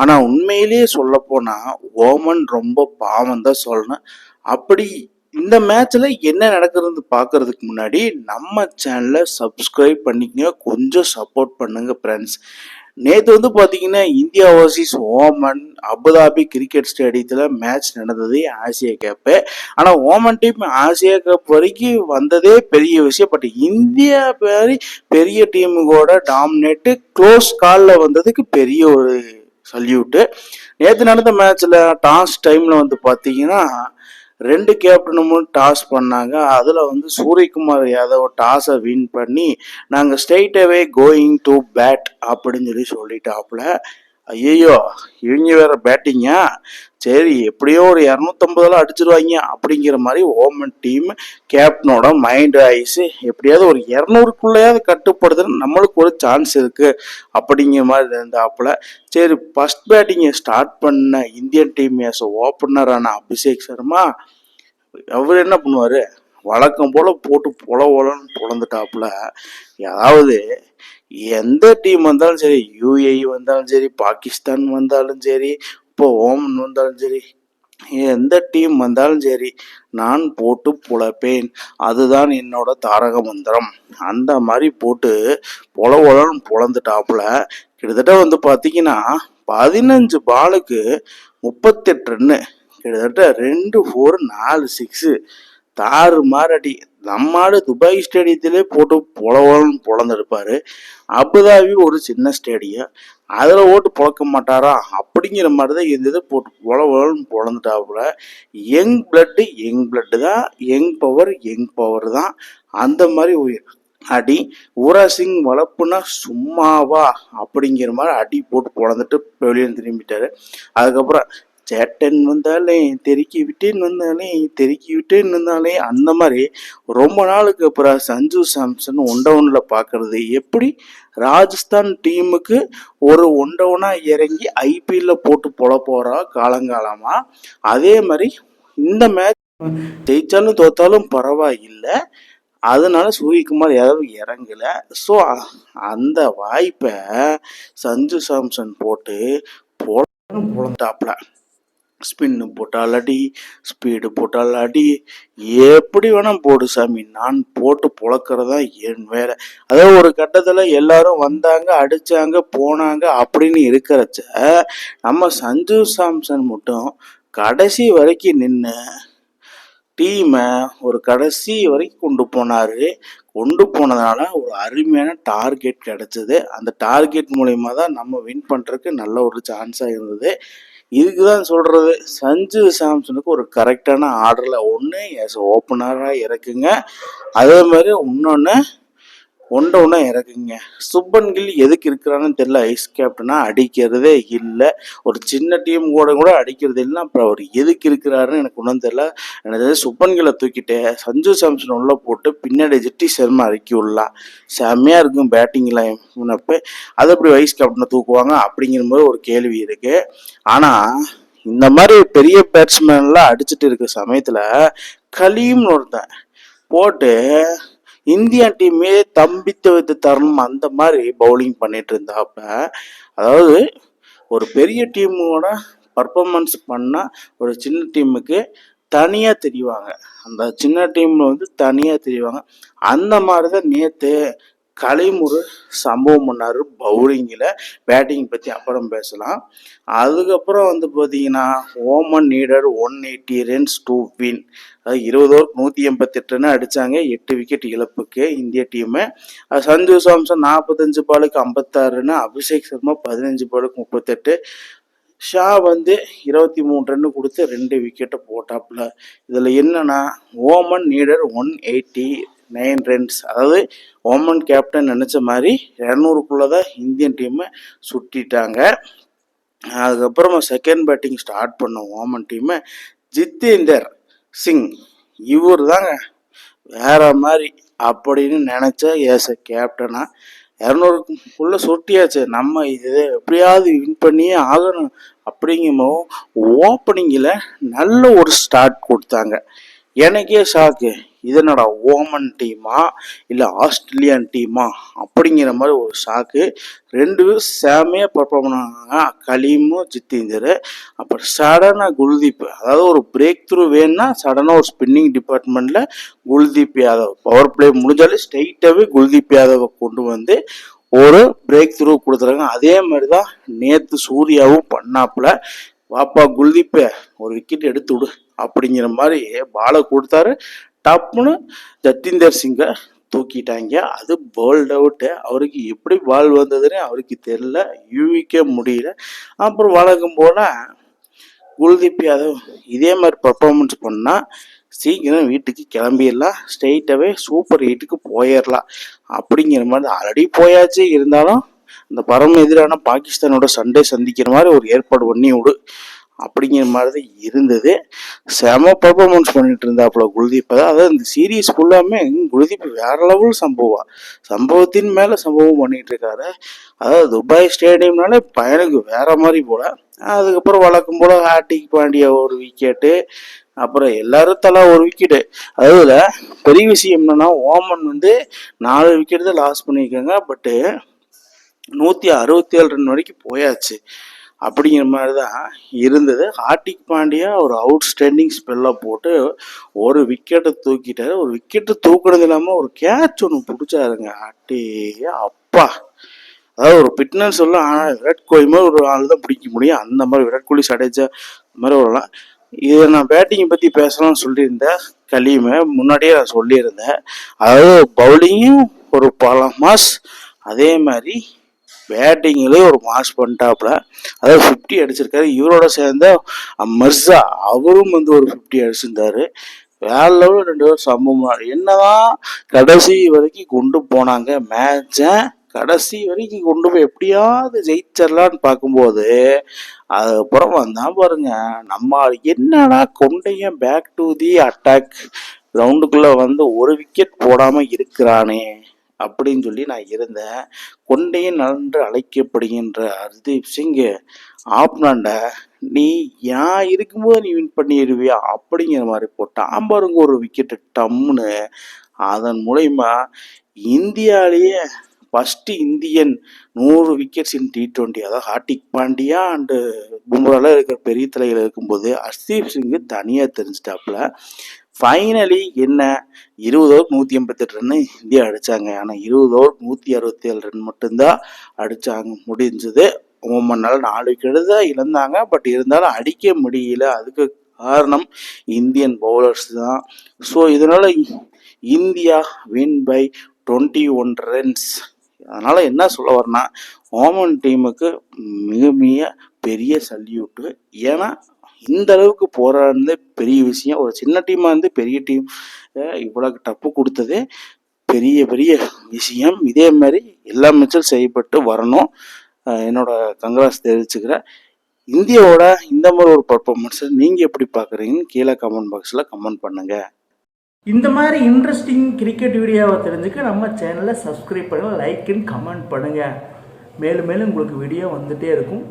ஆனால் உண்மையிலேயே சொல்லப்போனால் ஓமன் ரொம்ப பாவம் தான் சொல்லணும். அப்படி இந்த மேட்ச்சில் என்ன நடக்கிறது பார்க்கறதுக்கு முன்னாடி நம்ம சேனலை சப்ஸ்கிரைப் பண்ணிக்கங்க, கொஞ்சம் சப்போர்ட் பண்ணுங்க ஃப்ரெண்ட்ஸ். நேற்று பார்த்தீங்கன்னா India versus Oman Abu Dhabi cricket ஸ்டேடியத்தில் மேட்ச் நடந்தது ஆசியா கேப்பு. ஆனால் ஓமன் டீம் ஆசியா கப் வரைக்கும் வந்ததே பெரிய விஷயம். பட் இந்தியா பெரிய டீமுகோட டாமினேட்டு க்ளோஸ் காலில் வந்ததுக்கு பெரிய ஒரு சல்யூட்டு. நேற்று நடந்த மேட்ச்சில் டாஸ் டைமில் பார்த்தீங்கன்னா 2 கேப்டனும் டாஸ் பண்ணாங்க. அதில் சூரியகுமார் யாதவ் டாஸை வின் பண்ணி நாங்கள் straight away going to bat அப்படின்னு சொல்லிட்டாப்புல. ஐயோ இவங்க வேற பேட்டிங்கா, சரி எப்படியோ ஒரு 250 அடிச்சிருவாங்க அப்படிங்கிற மாதிரி ஓமன் டீம் கேப்டனோட மைண்ட் ஆயிடுச்சு. எப்படியாவது ஒரு 200க்குள்ளேயாவது கட்டுப்படுதுன்னு நம்மளுக்கு ஒரு சான்ஸ் இருக்கு அப்படிங்கிற மாதிரி இருந்தாப்புல. சரி ஃபர்ஸ்ட் பேட்டிங்கை ஸ்டார்ட் பண்ண இந்தியன் டீம் ஓப்பனரான அபிஷேக் சர்மா அவர் என்ன பண்ணுவார், வழக்கம் போல் போட்டு பொலன்னு பொழந்துட்டாப்புல. அதாவது எந்த டீம் வந்தாலும் சரி, யூஏஇ வந்தாலும் சரி, பாகிஸ்தான் வந்தாலும் சரி, இப்போ ஓமன் வந்தாலும் சரி, எந்த டீம் வந்தாலும் சரி நான் போட்டு பொழப்பேன், அதுதான் என்னோட தாரக மந்திரம். அந்த மாதிரி போட்டு பொலன்னு பொழந்துட்டாப்புல. கிட்டத்தட்ட பார்த்தீங்கன்னா 15 பாலுக்கு 38 ரன்னு, கிட்டத்தட்ட 2 4 4 6 தாறு மாரடி. நம்மாடு துபாய் ஸ்டேடியத்திலே போட்டு பொலன்னு பொழந்தெடுப்பாரு. அபுதாபி ஒரு சின்ன ஸ்டேடியம், அதில் ஓட்டு பொழக்க மாட்டாரா அப்படிங்கிற மாதிரி தான் இருந்தது. போட்டு பொலன்னு பொழந்துட்டாப்புல. யங் பிளட்டு தான், யங் பவர் தான். அந்த மாதிரி அடி ஊரா சிங் வளர்ப்புனா சும்மாவா அப்படிங்கிற மாதிரி அடி போட்டு பொழந்துட்டு வெளியே திரும்பிட்டாரு. அதுக்கப்புறம் சேட்டன் வந்தாலே தெருக்கி விட்டேன்னு வந்தாலே அந்த மாதிரி ரொம்ப நாளுக்கு அப்புறம் சஞ்சு சாம்சன் ஒன் பார்க்கறது. எப்படி ராஜஸ்தான் டீமுக்கு ஒரு ஒன் இறங்கி ஐபிஎல்ல போட்டு போறா காலங்காலமா, அதே மாதிரி இந்த மேட்ச் ஜெயிச்சாலும் தோத்தாலும் பரவாயில்லை, அதனால சூரியகுமார் யாதவ் இறங்கல. ஸோ அந்த வாய்ப்பை சஞ்சு சாம்சன் போட்டு பொழந்தாப்புல. ஸ்பின்னு போட்டால் அடி, ஸ்பீடு போட்டால் அடி, எப்படி வேணா போடு சாமி, நான் போட்டு பொழக்கிறதா என் வேலை. அதாவது ஒரு கட்டத்தில் எல்லாரும் வந்தாங்க, அடிச்சாங்க, போனாங்க அப்படின்னு இருக்கிறச்ச நம்ம சஞ்சு சாம்சன் மட்டும் கடைசி வரைக்கும் நின்று டீமை ஒரு கடைசி வரைக்கும் கொண்டு போனதுனால ஒரு அருமையான டார்கெட் கிடைச்சது. அந்த டார்கெட் மூலயமா தான் நம்ம வின் பண்ணுறதுக்கு நல்ல ஒரு சான்ஸாக இருந்தது. இதுக்கு தான் சொல்கிறது, சஞ்சு சாம்சனுக்கு ஒரு கரெக்டான ஆர்டரில் ஒன்று ஓப்பனராக இறக்குங்க, அதே மாதிரி இன்னொன்று ஒன்றா இறக்குங்க. சுப்பன் கில் எதுக்கு இருக்கிறான்னு தெரியல, ஐஸ் கேப்டனா அடிக்கிறதே இல்லை, ஒரு சின்ன டீம் கூட அடிக்கிறது இல்லை. அப்புறம் அவர் எதுக்கு இருக்கிறாருன்னு எனக்கு ஒன்றும் தெரியல. எனக்கு சுப்பன் கில்லை தூக்கிட்டு சஞ்சு சாம்சன் உள்ள போட்டு பின்னாடி ஜிட்டி சர்மா இறக்கி விடலாம், செம்மையாக இருக்கும் பேட்டிங்கில். முன்னப்போ அதை எப்படி வைஸ் கேப்டனை தூக்குவாங்க அப்படிங்கிற மாதிரி ஒரு கேள்வி இருக்கு. ஆனால் இந்த மாதிரி பெரிய பேட்ஸ்மேன்லாம் அடிச்சுட்டு இருக்க சமயத்தில் கலீம்னு ஒருத்தன் போட்டு இந்தியா டீமே தம்பித்து வைத்து தரணும் அந்த மாதிரி பவுலிங் பண்ணிட்டு இருந்தாப்ப. அதாவது ஒரு பெரிய டீமோட பர்ஃபார்மன்ஸ் பண்ணால் ஒரு சின்ன டீமுக்கு தனியாக தெரிவாங்க, அந்த சின்ன டீமில் தனியாக தெரிவாங்க. அந்த மாதிரி தான் நேற்று கலீம் ஒரு சம்பவம் பண்ணார் பவுலிங்கில். பேட்டிங் பற்றி அப்புறம் பேசலாம். அதுக்கப்புறம் பார்த்தீங்கன்னா ஓமன் நீடர் 180 ரன்ஸ் டு வின். அதாவது 20 ஓவர் 188 ரன் அடித்தாங்க, 8 விக்கெட் இழப்புக்கு இந்திய டீமு. சஞ்சு சாம்சன் 45 பாலுக்கு 56 ரன், அபிஷேக் சர்மா 15 பாலுக்கு 38, ஷா 23 ரன்னு கொடுத்து 2 விக்கெட்டை போட்டாப்புல. இதில் என்னன்னா ஓமன் நீடர் 189 ரன்ஸ். அதாவது ஓமன் கேப்டன் நினச்ச மாதிரி 200க்குள்ளே தான் இந்தியன் டீமை சுட்டிட்டாங்க. அதுக்கப்புறமா செகண்ட் பேட்டிங் ஸ்டார்ட் பண்ண ஓமன் டீமை ஜித்தேந்தர் சிங் இவர் தாங்க வேற மாதிரி அப்படின்னு நினச்ச கேப்டனா 200க்குள்ளே சுட்டியாச்சு, நம்ம இது எப்படியாவது வின் பண்ணியே ஆகணும் அப்படிங்கும்போது ஓப்பனிங்கில் நல்ல ஒரு ஸ்டார்ட் கொடுத்தாங்க. எனக்கே ஷாக்கு. இது என்னடா ஓமன் டீமா இல்லை ஆஸ்திரேலியன் டீமா அப்படிங்கிற மாதிரி ஒரு ஷாக்கு. 2 பேரும் செமையாக பர்ஃபார்ம் பண்ணாங்க, கலீமும் ஜித்தேந்தர். அப்புறம் சடனாக குல்தீப், அதாவது ஒரு பிரேக் த்ரூ வேணும்னா சடனாக ஒரு ஸ்பின்னிங் டிபார்ட்மெண்ட்டில் குல்தீப் யாதவ் பவர் பிளே முடிஞ்சாலே ஸ்ட்ரைட்டாகவே குல்தீப் யாதவை கொண்டு வந்து ஒரு பிரேக் த்ரூ கொடுத்துறாங்க. அதே மாதிரி தான் நேற்று சூர்யாவும் பண்ணாப்புல. வாப்பா குல்தீப் ஒரு விக்கெட் எடுத்து விடு அப்படிங்கிற மாதிரி பாலை கொடுத்தாரு. டப்புன்னு ஜத்தீந்தர் சிங்கை தூக்கிட்டாங்க. அது போல்ட் அவுட்டு. அவருக்கு எப்படி பால் வந்ததுன்னு அவருக்கு தெரியல, யூவிக்க முடியல. அப்புறம் வழக்கம் போல குல்தீப் யாதவ் இதே மாதிரி பர்ஃபார்மன்ஸ் பண்ணால் சீக்கிரம் வீட்டுக்கு கிளம்பிடலாம், ஸ்ட்ரெயிட்டாகவே சூப்பர் 8க்கு போயிடலாம் அப்படிங்கிற மாதிரி. ஆல்ரெடி போயாச்சு, இருந்தாலும் இந்த பரம எதிரான பாகிஸ்தானோட சண்டே சந்திக்கிற மாதிரி ஒரு ஏற்பாடு பண்ணி விடு அப்படிங்கிற மாதிரி தான் இருந்தது. செம பர்ஃபார்மன்ஸ் பண்ணிட்டு இருந்தாப்புல குல்தீப். அதாவது இந்த சீரீஸ் ஃபுல்லாமே குல்தீப் வேற லெவல் சம்பவத்தின் மேலே சம்பவம் பண்ணிட்டு இருக்காரு. அதாவது துபாய் ஸ்டேடியம்னாலே பையனுக்கு வேற மாதிரி போல. அதுக்கப்புறம் வழக்கம் போல ஹார்திக் பாண்டியா ஒரு விக்கெட்டு, அப்புறம் எல்லாரும் தலா ஒரு விக்கெட்டு. அதுல பெரிய விஷயம் என்னன்னா, ஓமன் 4 விக்கெட் தான் லாஸ் பண்ணியிருக்காங்க. பட்டு 167 ரன் வரைக்கும் போயாச்சு அப்படிங்கிற மாதிரி தான் இருந்தது. ஹார்திக் பாண்டியா ஒரு அவுட்ஸ்டாண்டிங் ஸ்பெல்லை போட்டு ஒரு விக்கெட்டை தூக்கிட்டாரு. ஒரு விக்கெட்டு தூக்குறது இல்லாமல் ஒரு கேட்ச் ஒன்று பிடிச்சாருங்க. அட்டே அப்பா, அதாவது ஒரு ஃபிட்னஸ் சொல்ல. ஆனால் விராட் கோலி மாதிரி ஒரு ஆள் தான் பிடிக்க முடியும். அந்த மாதிரி விராட் கோலி சடேஜா மாதிரி வரலாம். இதை நான் பேட்டிங்கை பற்றி பேசலாம்னு சொல்லியிருந்தேன். கலீமை முன்னாடியே நான் சொல்லியிருந்தேன். அதாவது பவுலிங்கும் ஒரு பல மாஸ், அதே மாதிரி பேட்டிங்லேயும் ஒரு மாஸ் பண்ணிட்டாப்புல. அதாவது 50 அடிச்சிருக்காரு. இவரோட சேர்ந்த மிர்சா அவரும் ஒரு 50 அடிச்சிருந்தாரு. வேற லெவலில் 2 பேரும் சம்பவம். என்னதான் கடைசி வரைக்கும் கொண்டு போனாங்க மேட்சை, கடைசி வரைக்கும் கொண்டு போய் எப்படியாவது ஜெயிச்சிடலான்னு பார்க்கும்போது அதுக்கப்புறம் வந்தான் பாருங்க நம்ம என்னடா கொண்டையன் பேக் டு தி அட்டாக் கிரவுண்டுக்குள்ள ஒரு விக்கெட் போடாம இருக்கிறானே அப்படின்னு சொல்லி நான் இருந்தேன். கொண்டையன் நன்று அழைக்கப்படுகின்ற ஹர்தீப் சிங் ஆப்னாண்ட நீ ஏன் இருக்கும்போது நீ வின் பண்ணிடுவியா அப்படிங்கிற மாதிரி போட்டான் பாருங்க ஒரு விக்கெட்டு டம்முன்னு. அதன் மூலயமா இந்தியாலேயே first Indian 100 wickets in T20, அதாவது ஹார்திக் பாண்டியா அண்டு பும்ரால இருக்கிற பெரிய தலைகள் இருக்கும்போது ஹர்தீப் சிங் தனியாக தெரிஞ்சிட்டாப்புல. ஃபைனலி என்ன 20 ஓவர் 188 ரன் இந்தியா அடித்தாங்க. ஆனால் 20 ஓவர் 167 ரன் மட்டும்தான் அடித்தாங்க முடிஞ்சது. ஓமனால் 4 விக்கெட்டு தான் இழந்தாங்க. பட் இருந்தாலும் அடிக்க முடியல. அதுக்கு காரணம் இந்தியன் பவுலர்ஸ் தான். ஸோ இதனால் இந்தியா வின் பை 21 ரன்ஸ். அதனால் என்ன சொல்ல வரேன்னா, ஓமன் டீமுக்கு மிக மிக பெரிய சல்யூட்டு. ஏன்னா இந்த அளவுக்கு போராடுறது பெரிய விஷயம். ஒரு சின்ன டீமாக பெரிய டீம் இவ்வளோ டப்பு கொடுத்ததே பெரிய பெரிய விஷயம். இதே மாதிரி எல்லா மேட்சும் செய்யப்பட்டு வரணும். என்னோட கங்க்ராஸ் தெரிவிச்சுக்கிறேன். இந்தியாவோட இந்த மாதிரி ஒரு பர்ஃபார்மன்ஸை நீங்கள் எப்படி பார்க்குறீங்கன்னு கீழே கமெண்ட் பாக்ஸில் கமெண்ட் பண்ணுங்கள். இந்த மாதிரி இன்ட்ரெஸ்டிங் கிரிக்கெட் வீடியோவை தெரிஞ்சுக்க நம்ம சேனலை சப்ஸ்கிரைப் பண்ணுங்கள், லைக் அண்ட் கமெண்ட் பண்ணுங்கள். மேலும் மேலும் உங்களுக்கு வீடியோ வந்துகிட்டே இருக்கும்.